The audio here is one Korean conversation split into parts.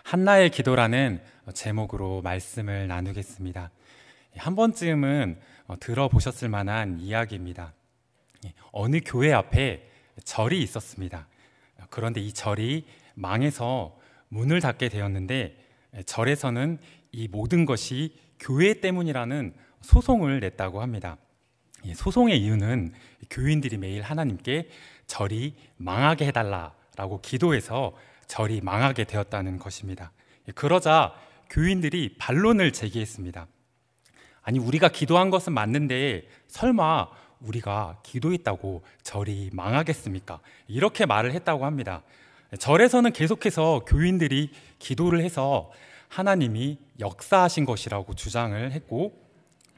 한나의 기도라는 제목으로 말씀을 나누겠습니다. 한 번쯤은 들어보셨을 만한 이야기입니다. 어느 교회 앞에 절이 있었습니다. 그런데 이 절이 망해서 문을 닫게 되었는데 절에서는 이 모든 것이 교회 때문이라는 소송을 냈다고 합니다. 소송의 이유는 교인들이 매일 하나님께 절이 망하게 해달라라고 기도해서 절이 망하게 되었다는 것입니다. 그러자 교인들이 반론을 제기했습니다. 아니, 우리가 기도한 것은 맞는데 설마 우리가 기도했다고 절이 망하겠습니까? 이렇게 말을 했다고 합니다. 절에서는 계속해서 교인들이 기도를 해서 하나님이 역사하신 것이라고 주장을 했고,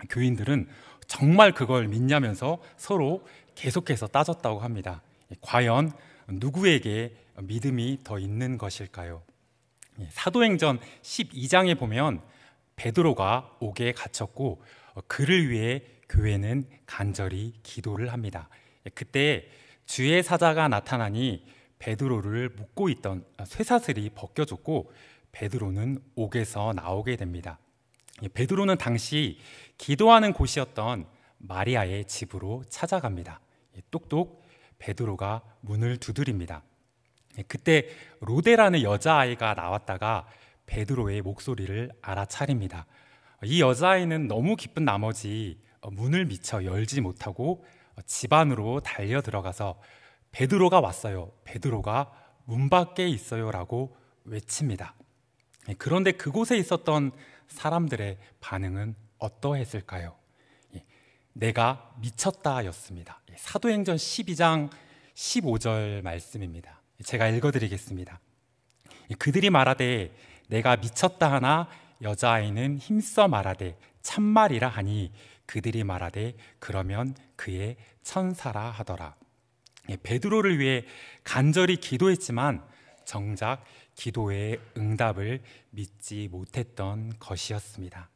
교인들은 정말 그걸 믿냐면서 서로 계속해서 따졌다고 합니다. 과연 누구에게 믿음이 더 있는 것일까요? 사도행전 12장에 보면 베드로가 옥에 갇혔고 그를 위해 교회는 간절히 기도를 합니다. 그때 주의 사자가 나타나니 베드로를 묶고 있던 쇠사슬이 벗겨졌고 베드로는 옥에서 나오게 됩니다. 베드로는 당시 기도하는 곳이었던 마리아의 집으로 찾아갑니다. 똑똑 베드로가 문을 두드립니다. 그때 로데라는 여자아이가 나왔다가 베드로의 목소리를 알아차립니다. 이 여자아이는 너무 기쁜 나머지 문을 미처 열지 못하고 집 안으로 달려 들어가서 베드로가 왔어요, 베드로가 문 밖에 있어요 라고 외칩니다. 그런데 그곳에 있었던 사람들의 반응은 어떠했을까요? 내가 미쳤다 였습니다. 사도행전 12장 15절 말씀입니다. 제가 읽어드리겠습니다. 그들이 말하되 내가 미쳤다 하나 여자아이는 힘써 말하되 참말이라 하니 그들이 말하되 그러면 그의 천사라 하더라. 베드로를 위해 간절히 기도했지만 정작 기도의 응답을 믿지 못했던 것이었습니다.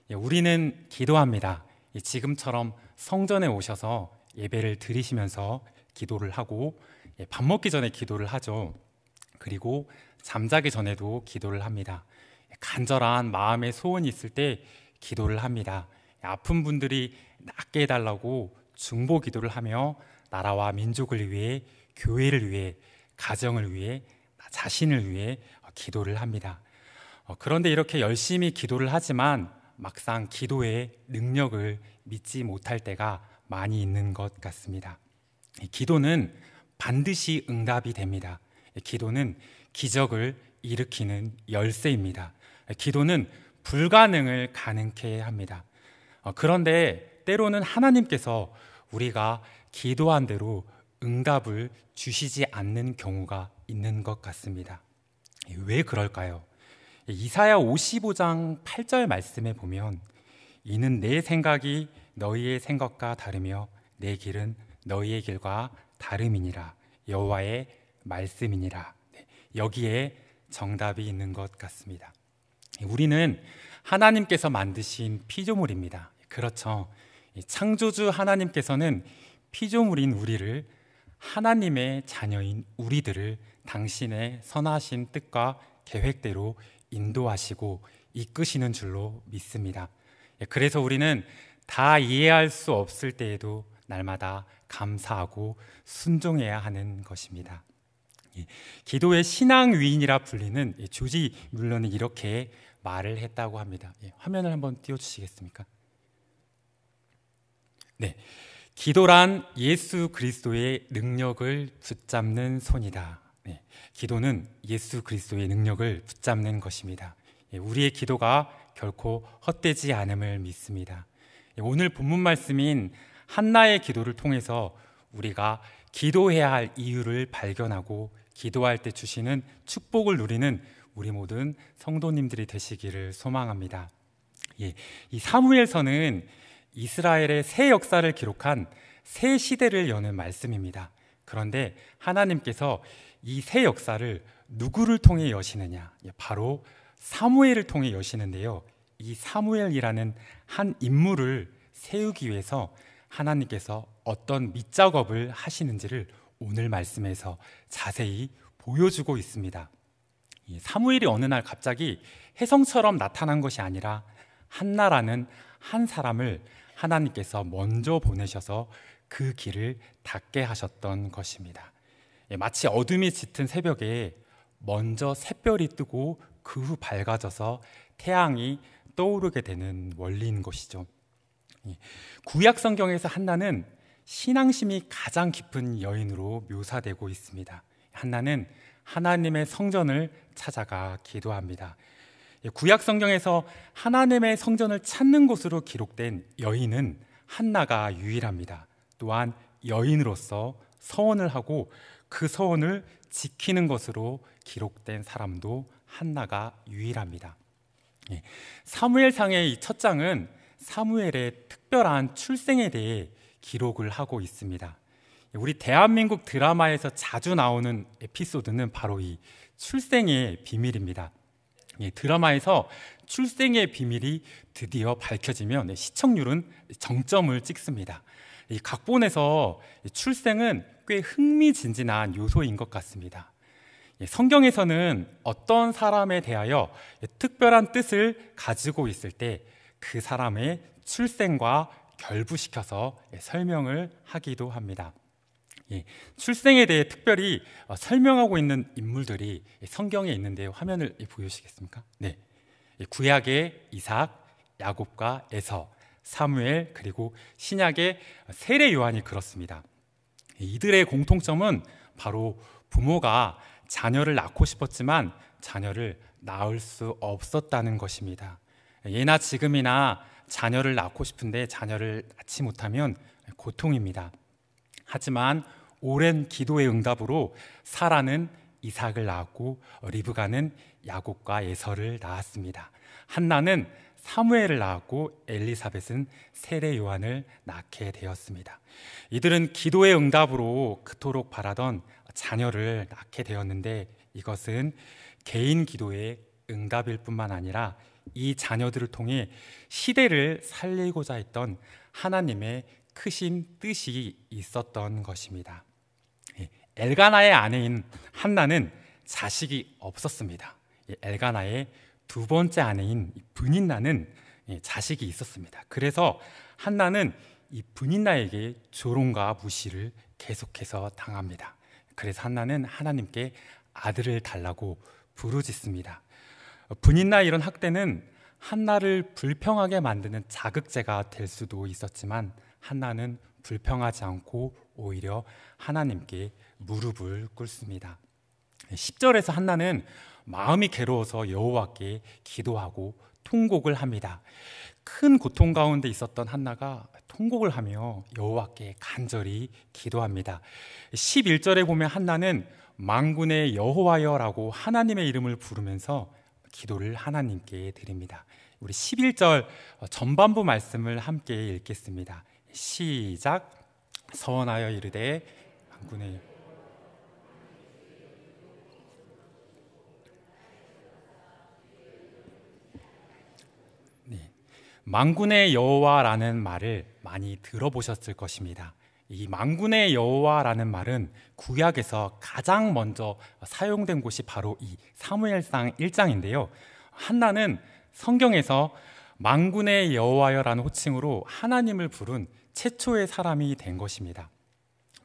우리는 기도합니다. 지금처럼 성전에 오셔서 예배를 드리시면서 기도를 하고 밥 먹기 전에 기도를 하죠. 그리고 잠자기 전에도 기도를 합니다. 간절한 마음의 소원이 있을 때 기도를 합니다. 아픈 분들이 낫게 해달라고 중보 기도를 하며 나라와 민족을 위해, 교회를 위해, 가정을 위해, 나 자신을 위해 기도를 합니다. 그런데 이렇게 열심히 기도를 하지만 막상 기도의 능력을 믿지 못할 때가 많이 있는 것 같습니다. 기도는 반드시 응답이 됩니다. 기도는 기적을 일으키는 열쇠입니다. 기도는 불가능을 가능케 합니다. 그런데 때로는 하나님께서 우리가 기도한 대로 응답을 주시지 않는 경우가 있는 것 같습니다. 왜 그럴까요? 이사야 55장 8절 말씀에 보면 이는 내 생각이 너희의 생각과 다르며 내 길은 너희의 길과 다름이니라, 여호와의 말씀이니라. 여기에 정답이 있는 것 같습니다. 우리는 하나님께서 만드신 피조물입니다. 그렇죠. 창조주 하나님께서는 피조물인 우리를, 하나님의 자녀인 우리들을 당신의 선하신 뜻과 계획대로 인도하시고 이끄시는 줄로 믿습니다. 그래서 우리는 다 이해할 수 없을 때에도 날마다 감사하고 순종해야 하는 것입니다. 기도의 신앙 위인이라 불리는 조지 뮬러는 이렇게 말을 했다고 합니다. 화면을 한번 띄워주시겠습니까? 네, 기도란 예수 그리스도의 능력을 붙잡는 손이다. 네, 기도는 예수 그리스도의 능력을 붙잡는 것입니다. 우리의 기도가 결코 헛되지 않음을 믿습니다. 오늘 본문 말씀인 한나의 기도를 통해서 우리가 기도해야 할 이유를 발견하고 기도할 때 주시는 축복을 누리는 우리 모든 성도님들이 되시기를 소망합니다. 이 사무엘서는 이스라엘의 새 역사를 기록한 새 시대를 여는 말씀입니다. 그런데 하나님께서 이 새 역사를 누구를 통해 여시느냐? 바로 사무엘을 통해 여시는데요. 이 사무엘이라는 한 인물을 세우기 위해서 하나님께서 어떤 밑작업을 하시는지를 오늘 말씀에서 자세히 보여주고 있습니다. 이 사무엘이 어느 날 갑자기 혜성처럼 나타난 것이 아니라 한나라는 한 사람을 하나님께서 먼저 보내셔서 그 길을 닦게 하셨던 것입니다. 마치 어둠이 짙은 새벽에 먼저 샛별이 뜨고 그 후 밝아져서 태양이 떠오르게 되는 원리인 것이죠. 구약 성경에서 한나는 신앙심이 가장 깊은 여인으로 묘사되고 있습니다. 한나는 하나님의 성전을 찾아가 기도합니다. 구약 성경에서 하나님의 성전을 찾는 곳으로 기록된 여인은 한나가 유일합니다. 또한 여인으로서 서원을 하고 그 서원을 지키는 것으로 기록된 사람도 한나가 유일합니다. 사무엘상의 이 첫 장은 사무엘의 특별한 출생에 대해 기록을 하고 있습니다. 우리 대한민국 드라마에서 자주 나오는 에피소드는 바로 이 출생의 비밀입니다. 드라마에서 출생의 비밀이 드디어 밝혀지면 시청률은 정점을 찍습니다. 이 각본에서 출생은 꽤 흥미진진한 요소인 것 같습니다. 성경에서는 어떤 사람에 대하여 특별한 뜻을 가지고 있을 때 그 사람의 출생과 결부시켜서 설명을 하기도 합니다. 출생에 대해 특별히 설명하고 있는 인물들이 성경에 있는데 화면을 보여주시겠습니까? 네, 구약의 이삭, 야곱과 에서, 사무엘, 그리고 신약의 세례 요한이 그렇습니다. 이들의 공통점은 바로 부모가 자녀를 낳고 싶었지만 자녀를 낳을 수 없었다는 것입니다. 예나 지금이나 자녀를 낳고 싶은데 자녀를 낳지 못하면 고통입니다. 하지만 오랜 기도의 응답으로 사라는 이삭을 낳았고 리브가는 야곱과 에서를 낳았습니다. 한나는 사무엘을 낳았고 엘리사벳은 세례 요한을 낳게 되었습니다. 이들은 기도의 응답으로 그토록 바라던 자녀를 낳게 되었는데 이것은 개인 기도의 응답일 뿐만 아니라 이 자녀들을 통해 시대를 살리고자 했던 하나님의 크신 뜻이 있었던 것입니다. 엘가나의 아내인 한나는 자식이 없었습니다. 엘가나의 두 번째 아내인 브닌나는 자식이 있었습니다. 그래서 한나는 이 브닌나에게 조롱과 무시를 계속해서 당합니다. 그래서 한나는 하나님께 아들을 달라고 부르짖습니다. 브닌나 이런 학대는 한나를 불평하게 만드는 자극제가 될 수도 있었지만 한나는 불평하지 않고 오히려 하나님께 무릎을 꿇습니다. 10절에서 한나는 마음이 괴로워서 여호와께 기도하고 통곡을 합니다. 큰 고통 가운데 있었던 한나가 통곡을 하며 여호와께 간절히 기도합니다. 11절에 보면 한나는 만군의 여호와여라고 하나님의 이름을 부르면서 기도를 하나님께 드립니다. 우리 11절 전반부 말씀을 함께 읽겠습니다. 시작. 서원하여 이르되 만군의 만군의 여호와라는 말을 많이 들어보셨을 것입니다. 이 만군의 여호와라는 말은 구약에서 가장 먼저 사용된 곳이 바로 이 사무엘상 1장인데요. 한나는 성경에서 만군의 여호와여라는 호칭으로 하나님을 부른 최초의 사람이 된 것입니다.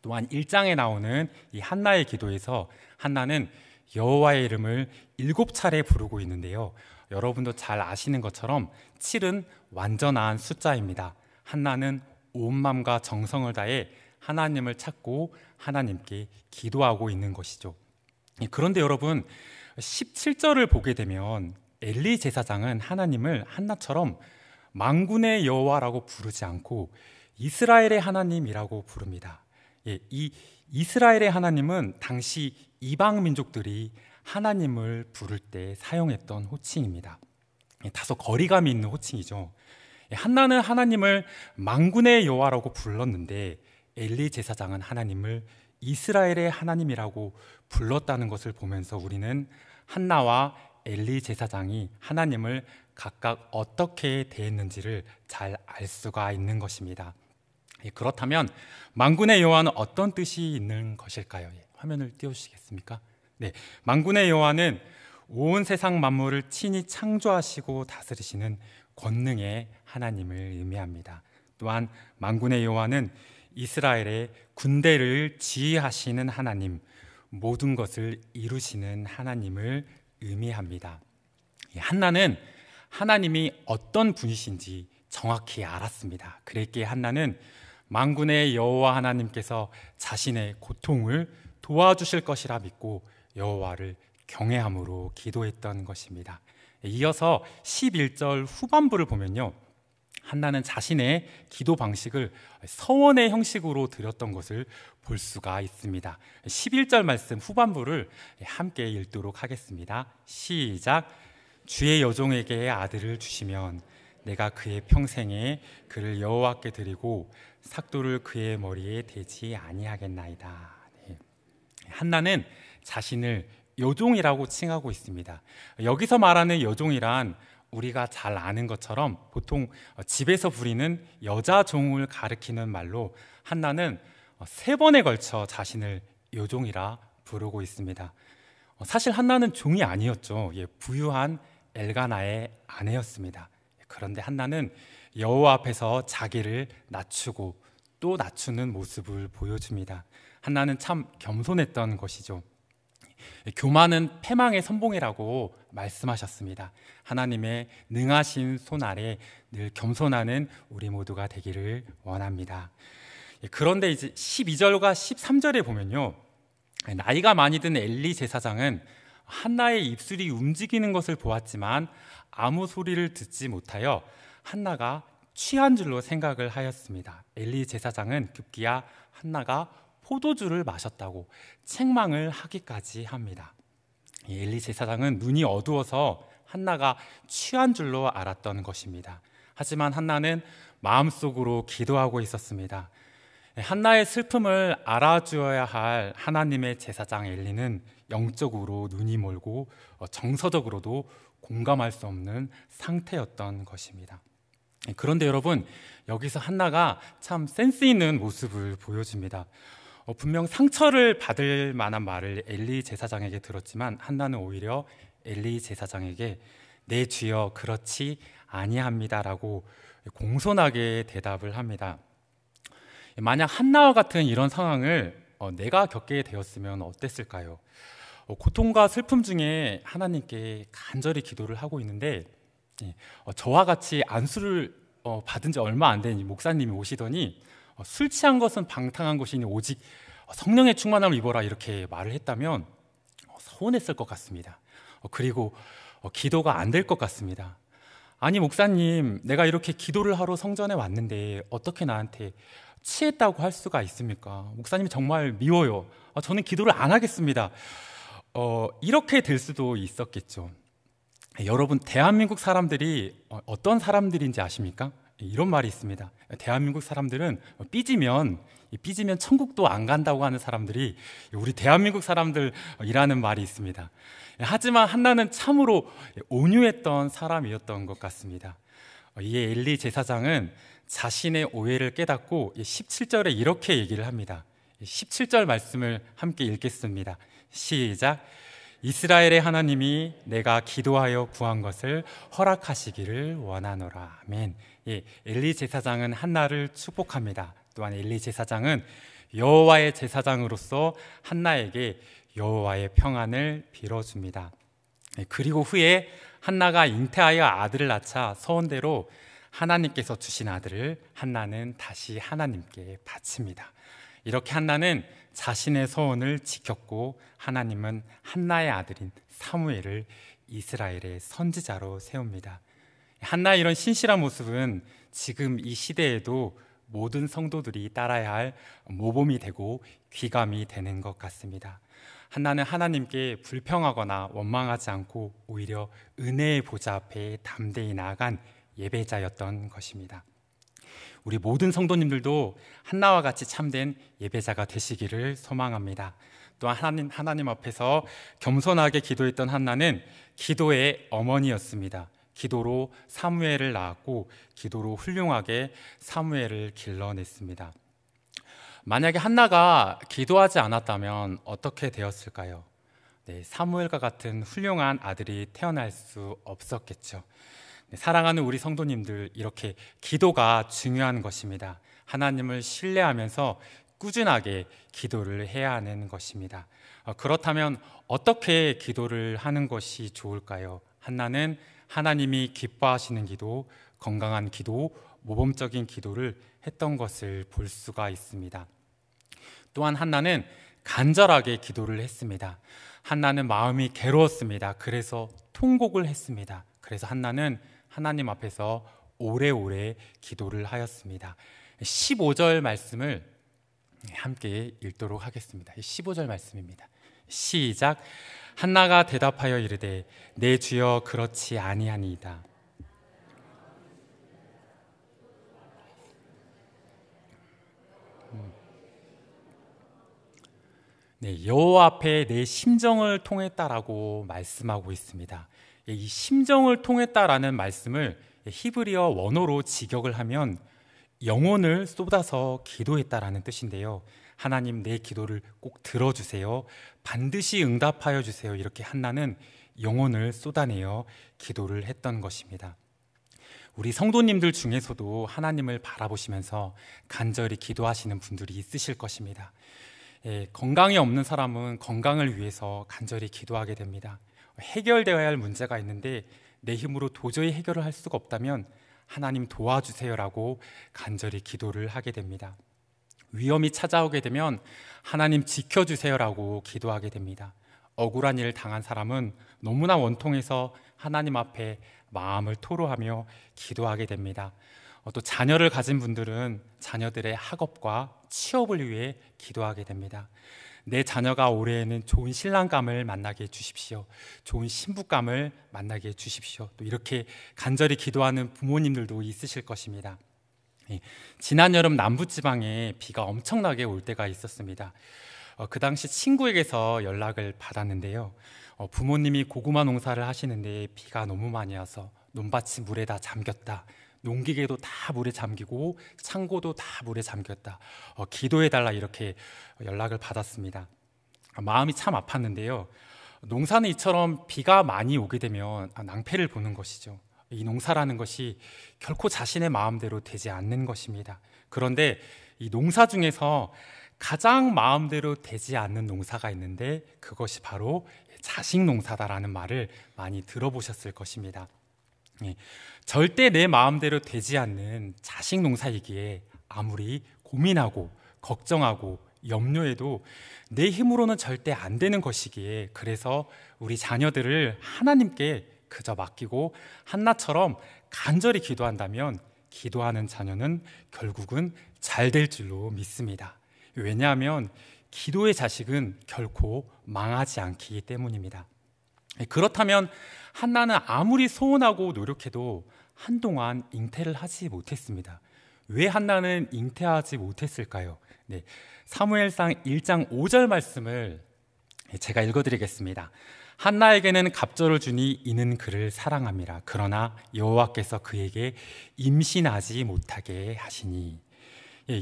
또한 1장에 나오는 이 한나의 기도에서 한나는 여호와의 이름을 7차례 부르고 있는데요. 여러분도 잘 아시는 것처럼 7은 완전한 숫자입니다. 한나는 온 마음과 정성을 다해 하나님을 찾고 하나님께 기도하고 있는 것이죠. 그런데 여러분 17절을 보게 되면 엘리 제사장은 하나님을 한나처럼 만군의 여호와라고 부르지 않고 이스라엘의 하나님이라고 부릅니다. 이 이스라엘의 하나님은 당시 이방 민족들이 하나님을 부를 때 사용했던 호칭입니다. 다소 거리감이 있는 호칭이죠. 한나는 하나님을 만군의 여호와라고 불렀는데 엘리 제사장은 하나님을 이스라엘의 하나님이라고 불렀다는 것을 보면서 우리는 한나와 엘리 제사장이 하나님을 각각 어떻게 대했는지를 잘 알 수가 있는 것입니다. 그렇다면 만군의 여호와는 어떤 뜻이 있는 것일까요? 화면을 띄워주시겠습니까? 네, 만군의 여호와는 온 세상 만물을 친히 창조하시고 다스리시는 권능의 하나님을 의미합니다. 또한 만군의 여호와는 이스라엘의 군대를 지휘하시는 하나님, 모든 것을 이루시는 하나님을 의미합니다. 한나는 하나님이 어떤 분이신지 정확히 알았습니다. 그랬기에 한나는 만군의 여호와 하나님께서 자신의 고통을 도와주실 것이라 믿고 여호와를 경외함으로 기도했던 것입니다. 이어서 11절 후반부를 보면요, 한나는 자신의 기도 방식을 서원의 형식으로 드렸던 것을 볼 수가 있습니다. 11절 말씀 후반부를 함께 읽도록 하겠습니다. 시작. 주의 여종에게 아들을 주시면 내가 그의 평생에 그를 여호와께 드리고 삭도를 그의 머리에 대지 아니하겠나이다. 네. 한나는 자신을 여종이라고 칭하고 있습니다. 여기서 말하는 여종이란 우리가 잘 아는 것처럼 보통 집에서 부리는 여자 종을 가리키는 말로 한나는 3번에 걸쳐 자신을 여종이라 부르고 있습니다. 사실 한나는 종이 아니었죠. 부유한 엘가나의 아내였습니다. 그런데 한나는 여호와 앞에서 자기를 낮추고 또 낮추는 모습을 보여줍니다. 한나는 참 겸손했던 것이죠. 교만은 패망의 선봉이라고 말씀하셨습니다. 하나님의 능하신 손 아래 늘 겸손하는 우리 모두가 되기를 원합니다. 그런데 이제 12절과 13절에 보면요, 나이가 많이 든 엘리 제사장은 한나의 입술이 움직이는 것을 보았지만 아무 소리를 듣지 못하여 한나가 취한 줄로 생각을 하였습니다. 엘리 제사장은 급기야 한나가 포도주를 마셨다고 책망을 하기까지 합니다. 엘리 제사장은 눈이 어두워서 한나가 취한 줄로 알았던 것입니다. 하지만 한나는 마음속으로 기도하고 있었습니다. 한나의 슬픔을 알아주어야 할 하나님의 제사장 엘리는 영적으로 눈이 멀고 정서적으로도 공감할 수 없는 상태였던 것입니다. 그런데 여러분, 여기서 한나가 참 센스 있는 모습을 보여줍니다. 분명 상처를 받을 만한 말을 엘리 제사장에게 들었지만 한나는 오히려 엘리 제사장에게 내 주여 그렇지 아니합니다라고 공손하게 대답을 합니다. 만약 한나와 같은 이런 상황을 내가 겪게 되었으면 어땠을까요? 고통과 슬픔 중에 하나님께 간절히 기도를 하고 있는데 저와 같이 안수를 받은 지 얼마 안 된 목사님이 오시더니 술 취한 것은 방탕한 것이니 오직 성령의 충만함을 입어라 이렇게 말을 했다면 서운했을 것 같습니다. 그리고 기도가 안 될 것 같습니다. 아니 목사님, 내가 이렇게 기도를 하러 성전에 왔는데 어떻게 나한테 취했다고 할 수가 있습니까? 목사님이 정말 미워요. 저는 기도를 안 하겠습니다. 이렇게 될 수도 있었겠죠. 여러분, 대한민국 사람들이 어떤 사람들인지 아십니까? 이런 말이 있습니다. 대한민국 사람들은 삐지면 천국도 안 간다고 하는 사람들이 우리 대한민국 사람들이라는 말이 있습니다. 하지만 한나는 참으로 온유했던 사람이었던 것 같습니다. 이에 엘리 제사장은 자신의 오해를 깨닫고 17절에 이렇게 얘기를 합니다. 17절 말씀을 함께 읽겠습니다. 시작. 이스라엘의 하나님이 내가 기도하여 구한 것을 허락하시기를 원하노라. 아멘. 엘리 제사장은 한나를 축복합니다. 또한 엘리 제사장은 여호와의 제사장으로서 한나에게 여호와의 평안을 빌어줍니다. 그리고 후에 한나가 잉태하여 아들을 낳자 서원대로 하나님께서 주신 아들을 한나는 다시 하나님께 바칩니다. 이렇게 한나는 자신의 서원을 지켰고 하나님은 한나의 아들인 사무엘을 이스라엘의 선지자로 세웁니다. 한나의 이런 신실한 모습은 지금 이 시대에도 모든 성도들이 따라야 할 모범이 되고 귀감이 되는 것 같습니다. 한나는 하나님께 불평하거나 원망하지 않고 오히려 은혜의 보좌 앞에 담대히 나아간 예배자였던 것입니다. 우리 모든 성도님들도 한나와 같이 참된 예배자가 되시기를 소망합니다. 또한 하나님 앞에서 겸손하게 기도했던 한나는 기도의 어머니였습니다. 기도로 사무엘을 낳았고 기도로 훌륭하게 사무엘을 길러냈습니다. 만약에 한나가 기도하지 않았다면 어떻게 되었을까요? 사무엘과 같은 훌륭한 아들이 태어날 수 없었겠죠. 사랑하는 우리 성도님들, 이렇게 기도가 중요한 것입니다. 하나님을 신뢰하면서 꾸준하게 기도를 해야 하는 것입니다. 그렇다면 어떻게 기도를 하는 것이 좋을까요? 한나는 하나님이 기뻐하시는 기도, 건강한 기도, 모범적인 기도를 했던 것을 볼 수가 있습니다. 또한 한나는 간절하게 기도를 했습니다. 한나는 마음이 괴로웠습니다. 그래서 통곡을 했습니다. 그래서 한나는 하나님 앞에서 오래오래 기도를 하였습니다. 15절 말씀을 함께 읽도록 하겠습니다. 15절 말씀입니다. 시작. 한나가 대답하여 이르되 내 주여 그렇지 아니하니이다. 여호와 앞에 내 심정을 통했다라고 말씀하고 있습니다. 이 심정을 통했다라는 말씀을 히브리어 원어로 직역을 하면 영혼을 쏟아서 기도했다라는 뜻인데요. 하나님, 내 기도를 꼭 들어주세요. 반드시 응답하여 주세요. 이렇게 한나는 영혼을 쏟아내어 기도를 했던 것입니다. 우리 성도님들 중에서도 하나님을 바라보시면서 간절히 기도하시는 분들이 있으실 것입니다. 건강이 없는 사람은 건강을 위해서 간절히 기도하게 됩니다. 해결되어야 할 문제가 있는데 내 힘으로 도저히 해결을 할 수가 없다면 하나님 도와주세요라고 간절히 기도를 하게 됩니다. 위험이 찾아오게 되면 하나님 지켜주세요라고 기도하게 됩니다. 억울한 일을 당한 사람은 너무나 원통해서 하나님 앞에 마음을 토로하며 기도하게 됩니다. 또 자녀를 가진 분들은 자녀들의 학업과 취업을 위해 기도하게 됩니다. 내 자녀가 올해에는 좋은 신랑감을 만나게 해주십시오. 좋은 신부감을 만나게 해주십시오. 또 이렇게 간절히 기도하는 부모님들도 있으실 것입니다. 지난 여름 남부지방에 비가 엄청나게 올 때가 있었습니다. 그 당시 친구에게서 연락을 받았는데요. 부모님이 고구마 농사를 하시는데 비가 너무 많이 와서 논밭이 물에 다 잠겼다. 농기계도 다 물에 잠기고 창고도 다 물에 잠겼다. 기도해달라 이렇게 연락을 받았습니다. 마음이 참 아팠는데요. 농사는 이처럼 비가 많이 오게 되면 낭패를 보는 것이죠. 이 농사라는 것이 결코 자신의 마음대로 되지 않는 것입니다. 그런데 이 농사 중에서 가장 마음대로 되지 않는 농사가 있는데 그것이 바로 자식 농사다라는 말을 많이 들어보셨을 것입니다. 절대 내 마음대로 되지 않는 자식 농사이기에 아무리 고민하고 걱정하고 염려해도 내 힘으로는 절대 안 되는 것이기에 그래서 우리 자녀들을 하나님께 그저 맡기고 한나처럼 간절히 기도한다면 기도하는 자녀는 결국은 잘 될 줄로 믿습니다. 왜냐하면 기도의 자식은 결코 망하지 않기 때문입니다. 그렇다면 한나는 아무리 소원하고 노력해도 한동안 잉태를 하지 못했습니다. 왜 한나는 잉태하지 못했을까요? 사무엘상 1장 5절 말씀을 제가 읽어드리겠습니다. 한나에게는 갑절을 주니 이는 그를 사랑함이라. 그러나 여호와께서 그에게 임신하지 못하게 하시니.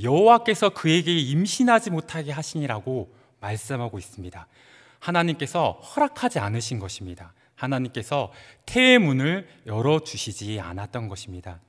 여호와께서 그에게 임신하지 못하게 하시니라고 말씀하고 있습니다. 하나님께서 허락하지 않으신 것입니다. 하나님께서 태의 문을 열어주시지 않았던 것입니다.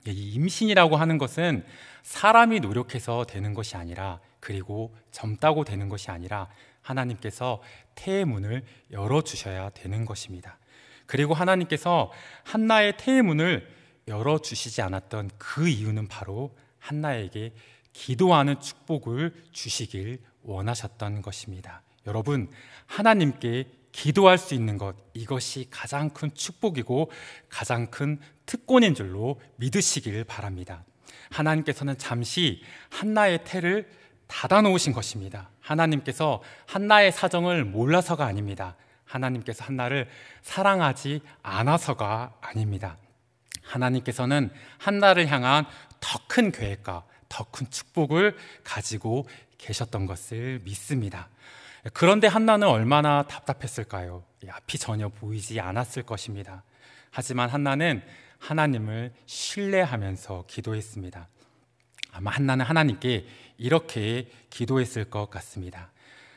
이 임신이라고 하는 것은 사람이 노력해서 되는 것이 아니라, 그리고 젊다고 되는 것이 아니라 하나님께서 태의 문을 열어주셔야 되는 것입니다. 그리고 하나님께서 한나의 태의 문을 열어주시지 않았던 그 이유는 바로 한나에게 기도하는 축복을 주시길 원하셨던 것입니다. 여러분, 하나님께 기도할 수 있는 것, 이것이 가장 큰 축복이고 가장 큰 특권인 줄로 믿으시길 바랍니다. 하나님께서는 잠시 한나의 태를 닫아놓으신 것입니다. 하나님께서 한나의 사정을 몰라서가 아닙니다. 하나님께서 한나를 사랑하지 않아서가 아닙니다. 하나님께서는 한나를 향한 더 큰 계획과 더 큰 축복을 가지고 계셨던 것을 믿습니다. 그런데 한나는 얼마나 답답했을까요? 앞이 전혀 보이지 않았을 것입니다. 하지만 한나는 하나님을 신뢰하면서 기도했습니다. 아마 한나는 하나님께 이렇게 기도했을 것 같습니다.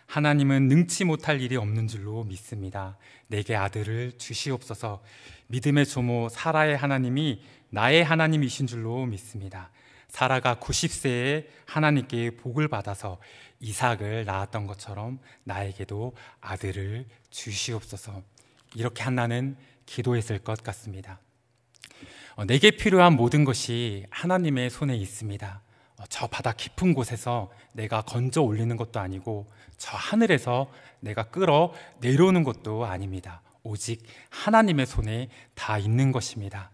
하나님은 능치 못할 일이 없는 줄로 믿습니다. 내게 아들을 주시옵소서. 믿음의 조모 사라의 하나님이 나의 하나님이신 줄로 믿습니다. 사라가 90세에 하나님께 복을 받아서 이삭을 낳았던 것처럼 나에게도 아들을 주시옵소서. 이렇게 한나는 기도했을 것 같습니다. 내게 필요한 모든 것이 하나님의 손에 있습니다. 저 바다 깊은 곳에서 내가 건져 올리는 것도 아니고 저 하늘에서 내가 끌어 내려오는 것도 아닙니다. 오직 하나님의 손에 다 있는 것입니다.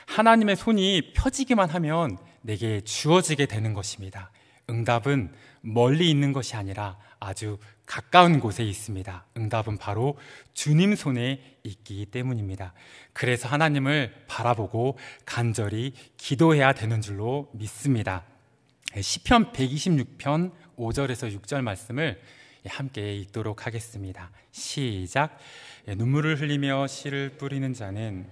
하나님의 손이 펴지기만 하면 내게 주어지게 되는 것입니다. 응답은 멀리 있는 것이 아니라 아주 가까운 곳에 있습니다. 응답은 바로 주님 손에 있기 때문입니다. 그래서 하나님을 바라보고 간절히 기도해야 되는 줄로 믿습니다. 시편 126편 5절에서 6절 말씀을 함께 읽도록 하겠습니다. 시작. 눈물을 흘리며 씨를 뿌리는 자는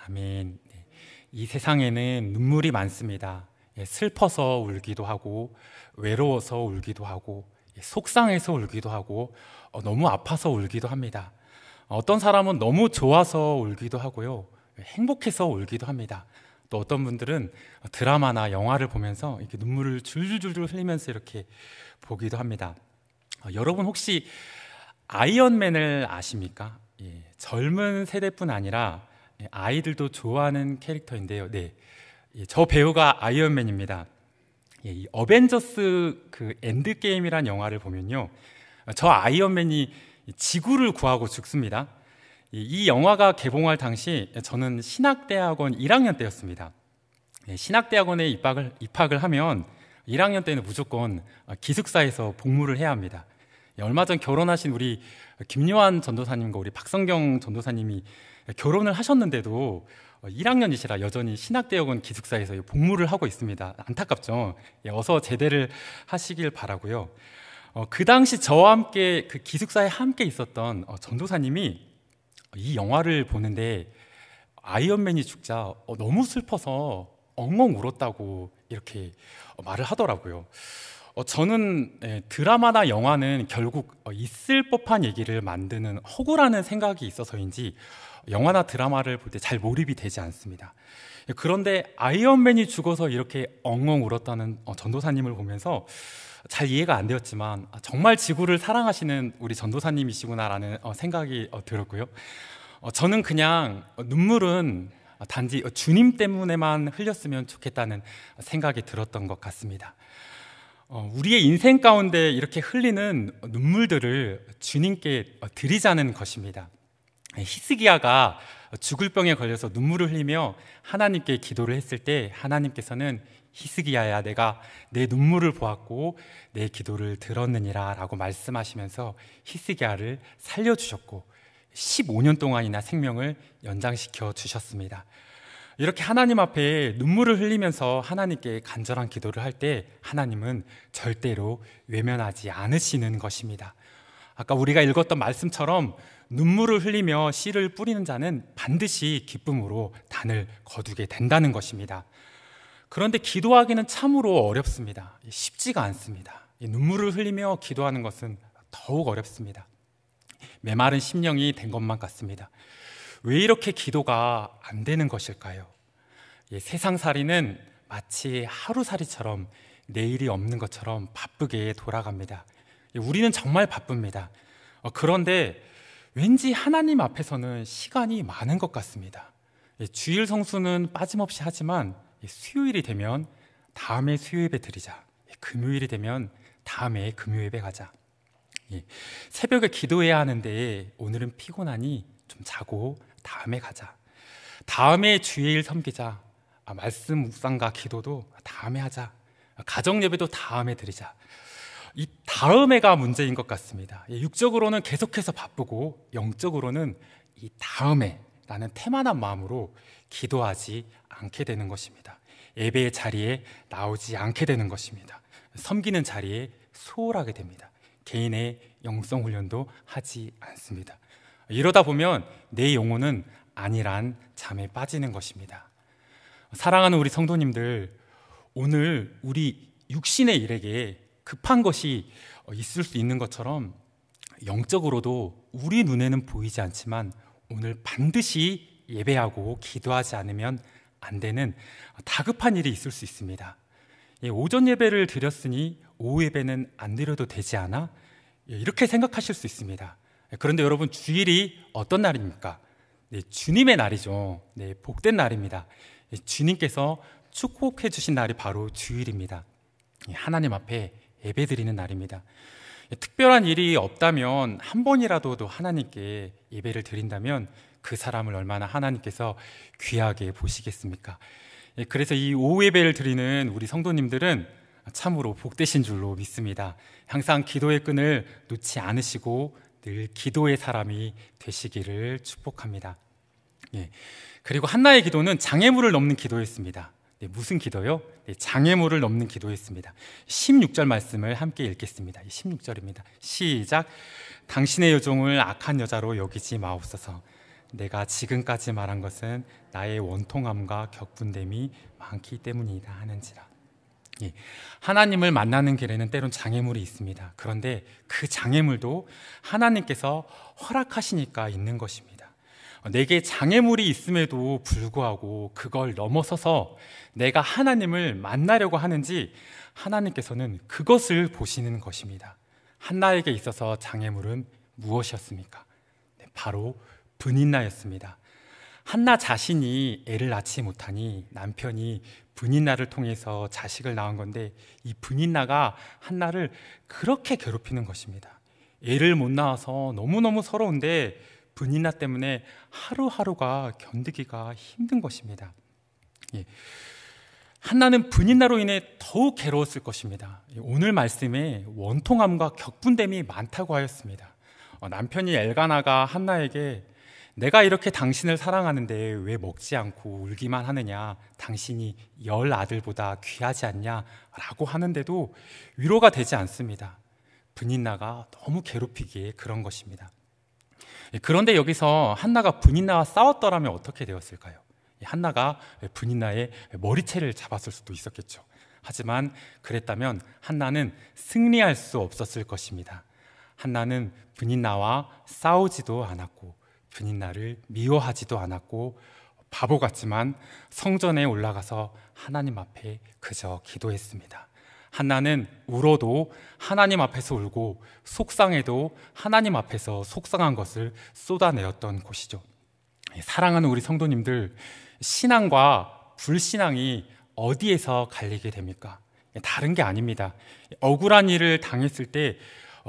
아멘. 이 세상에는 눈물이 많습니다. 슬퍼서 울기도 하고 외로워서 울기도 하고 속상해서 울기도 하고 너무 아파서 울기도 합니다. 어떤 사람은 너무 좋아서 울기도 하고요, 행복해서 울기도 합니다. 또 어떤 분들은 드라마나 영화를 보면서 이렇게 눈물을 줄줄줄 흘리면서 이렇게 보기도 합니다. 여러분 혹시 아이언맨을 아십니까? 젊은 세대뿐 아니라 아이들도 좋아하는 캐릭터인데요. 저 배우가 아이언맨입니다. 이 어벤져스 그 엔드게임이란 영화를 보면요, 저 아이언맨이 지구를 구하고 죽습니다. 이 영화가 개봉할 당시 저는 신학대학원 1학년 때였습니다. 신학대학원에 입학을 하면 1학년 때는 무조건 기숙사에서 복무를 해야 합니다. 얼마 전 결혼하신 우리 김요한 전도사님과 우리 박성경 전도사님이 결혼을 하셨는데도 1학년이시라 여전히 신학대학원 기숙사에서 복무를 하고 있습니다. 안타깝죠. 어서 제대를 하시길 바라고요. 그 당시 저와 함께 그 기숙사에 함께 있었던 전도사님이 이 영화를 보는데 아이언맨이 죽자 너무 슬퍼서 엉엉 울었다고 이렇게 말을 하더라고요. 저는 드라마나 영화는 결국 있을 법한 얘기를 만드는 허구라는 생각이 있어서인지 영화나 드라마를 볼 때 잘 몰입이 되지 않습니다. 그런데 아이언맨이 죽어서 이렇게 엉엉 울었다는 전도사님을 보면서 잘 이해가 안 되었지만 정말 지구를 사랑하시는 우리 전도사님이시구나라는 생각이 들었고요. 저는 그냥 눈물은 단지 주님 때문에만 흘렸으면 좋겠다는 생각이 들었던 것 같습니다. 우리의 인생 가운데 이렇게 흘리는 눈물들을 주님께 드리자는 것입니다. 히스기야가 죽을 병에 걸려서 눈물을 흘리며 하나님께 기도를 했을 때 하나님께서는 히스기야야, 내가 내 눈물을 보았고 내 기도를 들었느니라 라고 말씀하시면서 히스기야를 살려주셨고 15년 동안이나 생명을 연장시켜 주셨습니다. 이렇게 하나님 앞에 눈물을 흘리면서 하나님께 간절한 기도를 할 때 하나님은 절대로 외면하지 않으시는 것입니다. 아까 우리가 읽었던 말씀처럼 눈물을 흘리며 씨를 뿌리는 자는 반드시 기쁨으로 단을 거두게 된다는 것입니다. 그런데 기도하기는 참으로 어렵습니다. 쉽지가 않습니다. 눈물을 흘리며 기도하는 것은 더욱 어렵습니다. 메마른 심령이 된 것만 같습니다. 왜 이렇게 기도가 안 되는 것일까요? 세상살이는 마치 하루살이처럼 내일이 없는 것처럼 바쁘게 돌아갑니다. 우리는 정말 바쁩니다. 그런데 왠지 하나님 앞에서는 시간이 많은 것 같습니다. 주일 성수는 빠짐없이 하지만 수요일이 되면 다음에 수요예배 드리자, 금요일이 되면 다음에 금요예배 가자, 새벽에 기도해야 하는데 오늘은 피곤하니 좀 자고 다음에 가자, 다음에 주일 섬기자, 말씀 묵상과 기도도 다음에 하자, 가정 예배도 다음에 드리자. 이 다음에가 문제인 것 같습니다. 육적으로는 계속해서 바쁘고 영적으로는 이 다음에 라는 태만한 마음으로 기도하지 않게 되는 것입니다. 예배의 자리에 나오지 않게 되는 것입니다. 섬기는 자리에 소홀하게 됩니다. 개인의 영성 훈련도 하지 않습니다. 이러다 보면 내 영혼은 안일한 잠에 빠지는 것입니다. 사랑하는 우리 성도님들, 오늘 우리 육신의 일에게 급한 것이 있을 수 있는 것처럼 영적으로도 우리 눈에는 보이지 않지만 오늘 반드시 예배하고 기도하지 않으면 안 되는 다급한 일이 있을 수 있습니다. 오전 예배를 드렸으니 오후 예배는 안 드려도 되지 않아? 이렇게 생각하실 수 있습니다. 그런데 여러분, 주일이 어떤 날입니까? 주님의 날이죠. 복된 날입니다. 주님께서 축복해 주신 날이 바로 주일입니다. 하나님 앞에 예배 드리는 날입니다. 특별한 일이 없다면 한 번이라도 하나님께 예배를 드린다면 그 사람을 얼마나 하나님께서 귀하게 보시겠습니까? 그래서 이 오후 예배를 드리는 우리 성도님들은 참으로 복되신 줄로 믿습니다. 항상 기도의 끈을 놓지 않으시고 늘 기도의 사람이 되시기를 축복합니다. 그리고 한나의 기도는 장애물을 넘는 기도였습니다. 무슨 기도요? 장애물을 넘는 기도였습니다. 16절 말씀을 함께 읽겠습니다. 16절입니다. 시작. 당신의 여종을 악한 여자로 여기지 마옵소서. 내가 지금까지 말한 것은 나의 원통함과 격분됨이 많기 때문이다 하는지라. 하나님을 만나는 길에는 때론 장애물이 있습니다. 그런데 그 장애물도 하나님께서 허락하시니까 있는 것입니다. 내게 장애물이 있음에도 불구하고 그걸 넘어서서 내가 하나님을 만나려고 하는지 하나님께서는 그것을 보시는 것입니다. 한나에게 있어서 장애물은 무엇이었습니까? 바로 분인나였습니다. 한나 자신이 애를 낳지 못하니 남편이 분인나를 통해서 자식을 낳은 건데 이 분인나가 한나를 그렇게 괴롭히는 것입니다. 애를 못 낳아서 너무너무 서러운데 분인나 때문에 하루하루가 견디기가 힘든 것입니다. 한나는 분인나로 인해 더욱 괴로웠을 것입니다. 오늘 말씀에 원통함과 격분됨이 많다고 하였습니다. 남편이 엘가나가 한나에게 내가 이렇게 당신을 사랑하는데 왜 먹지 않고 울기만 하느냐, 당신이 10 아들보다 귀하지 않냐 라고 하는데도 위로가 되지 않습니다. 분인나가 너무 괴롭히기에 그런 것입니다. 그런데 여기서 한나가 분인나와 싸웠더라면 어떻게 되었을까요? 한나가 분인나의 머리채를 잡았을 수도 있었겠죠. 하지만 그랬다면 한나는 승리할 수 없었을 것입니다. 한나는 분인나와 싸우지도 않았고 분인나를 미워하지도 않았고 바보 같지만 성전에 올라가서 하나님 앞에 그저 기도했습니다. 한나는 울어도 하나님 앞에서 울고 속상해도 하나님 앞에서 속상한 것을 쏟아내었던 곳이죠. 사랑하는 우리 성도님들, 신앙과 불신앙이 어디에서 갈리게 됩니까? 다른 게 아닙니다. 억울한 일을 당했을 때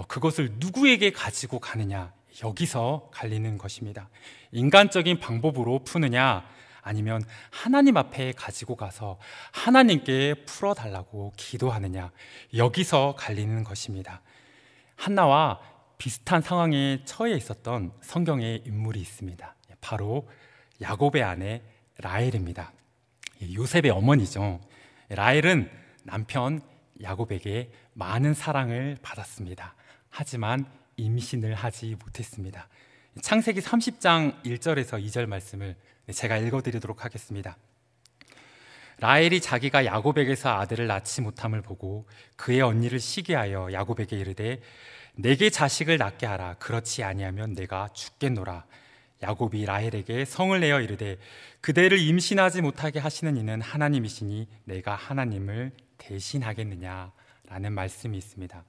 그것을 누구에게 가지고 가느냐, 여기서 갈리는 것입니다. 인간적인 방법으로 푸느냐, 아니면 하나님 앞에 가지고 가서 하나님께 풀어달라고 기도하느냐, 여기서 갈리는 것입니다. 한나와 비슷한 상황에 처해 있었던 성경의 인물이 있습니다. 바로 야곱의 아내 라헬입니다. 요셉의 어머니죠. 라헬은 남편 야곱에게 많은 사랑을 받았습니다. 하지만 임신을 하지 못했습니다. 창세기 30장 1절에서 2절 말씀을 제가 읽어드리도록 하겠습니다. 라헬이 자기가 야곱에게서 아들을 낳지 못함을 보고 그의 언니를 시기하여 야곱에게 이르되 내게 자식을 낳게 하라. 그렇지 아니하면 내가 죽겠노라. 야곱이 라헬에게 성을 내어 이르되 그대를 임신하지 못하게 하시는 이는 하나님이시니 내가 하나님을 대신하겠느냐 라는 말씀이 있습니다.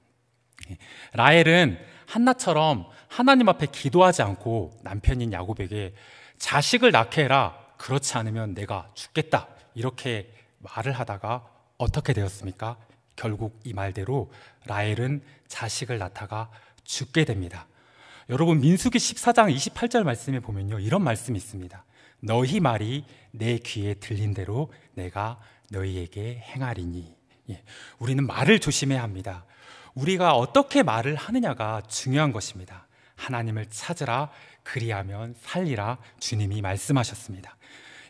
라헬은 한나처럼 하나님 앞에 기도하지 않고 남편인 야곱에게 자식을 낳게 해라, 그렇지 않으면 내가 죽겠다, 이렇게 말을 하다가 어떻게 되었습니까? 결국 이 말대로 라헬은 자식을 낳다가 죽게 됩니다. 여러분, 민수기 14장 28절 말씀에 보면요, 이런 말씀이 있습니다. 너희 말이 내 귀에 들린 대로 내가 너희에게 행하리니. 우리는 말을 조심해야 합니다. 우리가 어떻게 말을 하느냐가 중요한 것입니다. 하나님을 찾으라, 그리하면 살리라, 주님이 말씀하셨습니다.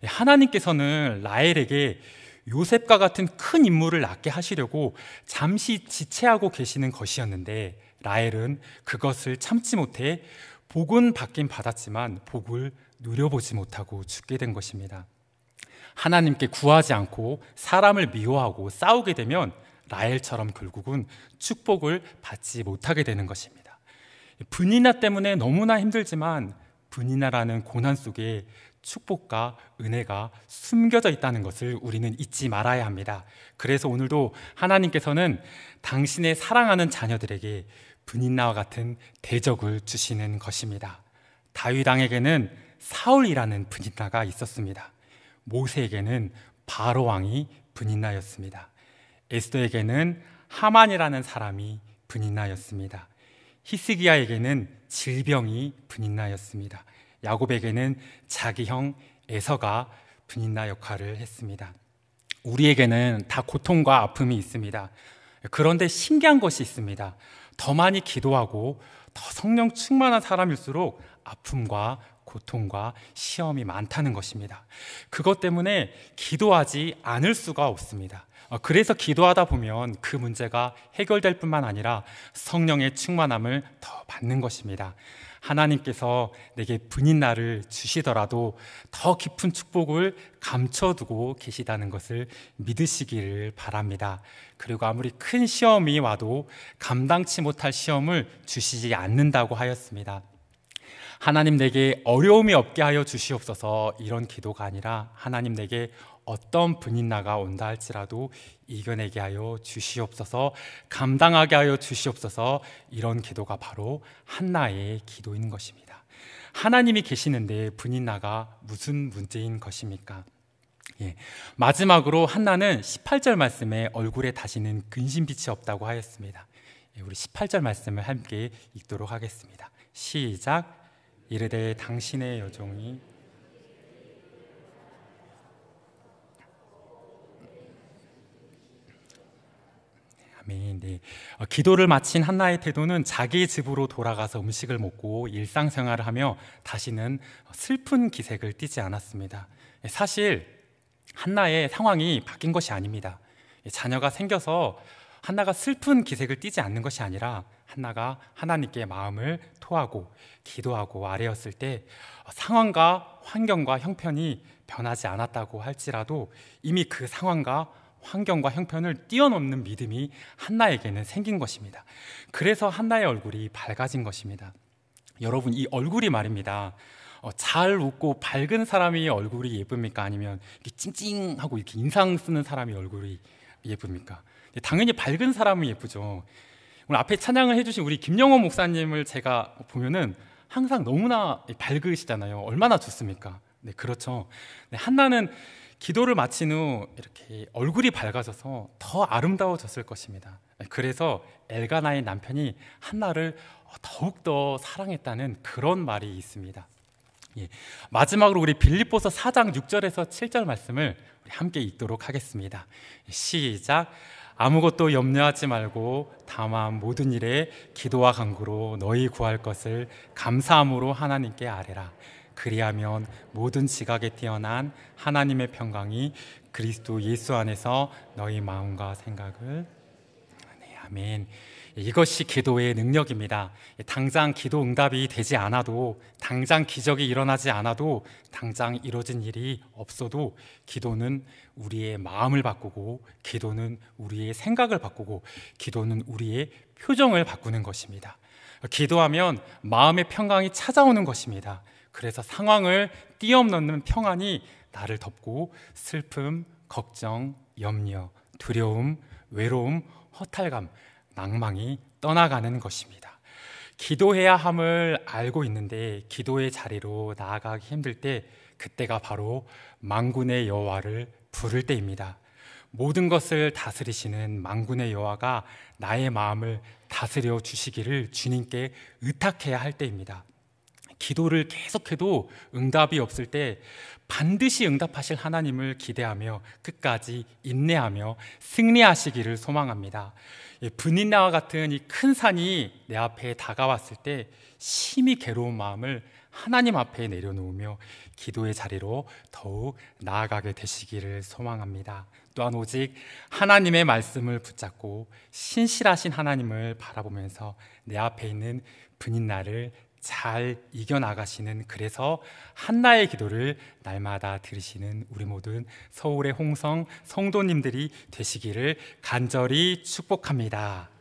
하나님께서는 라헬에게 요셉과 같은 큰 인물을 낳게 하시려고 잠시 지체하고 계시는 것이었는데 라헬은 그것을 참지 못해 복은 받긴 받았지만 복을 누려보지 못하고 죽게 된 것입니다. 하나님께 구하지 않고 사람을 미워하고 싸우게 되면 라헬처럼 결국은 축복을 받지 못하게 되는 것입니다. 분이나 때문에 너무나 힘들지만 분이나라는 고난 속에 축복과 은혜가 숨겨져 있다는 것을 우리는 잊지 말아야 합니다. 그래서 오늘도 하나님께서는 당신의 사랑하는 자녀들에게 분이나와 같은 대적을 주시는 것입니다. 다윗 왕에게는 사울이라는 분이나가 있었습니다. 모세에게는 바로 왕이 분이나였습니다. 에스더에게는 하만이라는 사람이 분이나였습니다. 히스기야에게는 질병이 분이나였습니다. 야곱에게는 자기 형 에서가 분이나 역할을 했습니다. 우리에게는 다 고통과 아픔이 있습니다. 그런데 신기한 것이 있습니다. 더 많이 기도하고 더 성령 충만한 사람일수록 아픔과 고통과 시험이 많다는 것입니다. 그것 때문에 기도하지 않을 수가 없습니다. 그래서 기도하다 보면 그 문제가 해결될 뿐만 아니라 성령의 충만함을 더 받는 것입니다. 하나님께서 내게 분인나를 주시더라도 더 깊은 축복을 감춰두고 계시다는 것을 믿으시기를 바랍니다. 그리고 아무리 큰 시험이 와도 감당치 못할 시험을 주시지 않는다고 하였습니다. 하나님 내게 어려움이 없게 하여 주시옵소서, 이런 기도가 아니라 하나님 내게 어떤 분인나가 온다 할지라도 이겨내게 하여 주시옵소서, 감당하게 하여 주시옵소서, 이런 기도가 바로 한나의 기도인 것입니다. 하나님이 계시는데 분인나가 무슨 문제인 것입니까? 마지막으로 한나는 18절 말씀에 얼굴에 다시는 근심빛이 없다고 하였습니다. 우리 18절 말씀을 함께 읽도록 하겠습니다. 시작. 이르되 당신의 여종이 아멘. 네. 기도를 마친 한나의 태도는 자기의 집으로 돌아가서 음식을 먹고 일상생활을 하며 다시는 슬픈 기색을 띠지 않았습니다. 사실 한나의 상황이 바뀐 것이 아닙니다. 자녀가 생겨서 한나가 슬픈 기색을 띠지 않는 것이 아니라 한나가 하나님께 마음을 토하고 기도하고 아뢰었을 때 상황과 환경과 형편이 변하지 않았다고 할지라도 이미 그 상황과 환경과 형편을 뛰어넘는 믿음이 한나에게는 생긴 것입니다. 그래서 한나의 얼굴이 밝아진 것입니다. 여러분, 이 얼굴이 말입니다. 잘 웃고 밝은 사람이 얼굴이 예쁩니까? 아니면 이렇게 찡찡하고 이렇게 인상 쓰는 사람이 얼굴이 예쁩니까? 당연히 밝은 사람은 예쁘죠. 오늘 앞에 찬양을 해주신 우리 김영호 목사님을 제가 보면은 항상 너무나 밝으시잖아요. 얼마나 좋습니까? 네, 그렇죠. 네, 한나는 기도를 마친 후 이렇게 얼굴이 밝아져서 더 아름다워졌을 것입니다. 그래서 엘가나의 남편이 한나를 더욱더 사랑했다는 그런 말이 있습니다. 마지막으로 우리 빌립보서 4장 6절에서 7절 말씀을 우리 함께 읽도록 하겠습니다. 시작. 아무것도 염려하지 말고 다만 모든 일에 기도와 간구로 너희 구할 것을 감사함으로 하나님께 아뢰라. 그리하면 모든 지각에 뛰어난 하나님의 평강이 그리스도 예수 안에서 너희 마음과 생각을 아멘. 이것이 기도의 능력입니다. 당장 기도 응답이 되지 않아도, 당장 기적이 일어나지 않아도, 당장 이루어진 일이 없어도 기도는 우리의 마음을 바꾸고, 기도는 우리의 생각을 바꾸고, 기도는 우리의 표정을 바꾸는 것입니다. 기도하면 마음의 평강이 찾아오는 것입니다. 그래서 상황을 뛰어넘는 평안이 나를 덮고 슬픔, 걱정, 염려, 두려움, 외로움, 허탈감, 낭망이 떠나가는 것입니다. 기도해야 함을 알고 있는데 기도의 자리로 나아가기 힘들 때, 그때가 바로 만군의 여호와를 부를 때입니다. 모든 것을 다스리시는 만군의 여호와가 나의 마음을 다스려 주시기를 주님께 의탁해야 할 때입니다. 기도를 계속해도 응답이 없을 때 반드시 응답하실 하나님을 기대하며 끝까지 인내하며 승리하시기를 소망합니다. 분인나와 같은 이 큰 산이 내 앞에 다가왔을 때 심히 괴로운 마음을 하나님 앞에 내려놓으며 기도의 자리로 더욱 나아가게 되시기를 소망합니다. 또한 오직 하나님의 말씀을 붙잡고 신실하신 하나님을 바라보면서 내 앞에 있는 분인나를 잘 이겨나가시는, 그래서 한나의 기도를 날마다 들으시는 우리 모든 서울의 홍성 성도님들이 되시기를 간절히 축복합니다.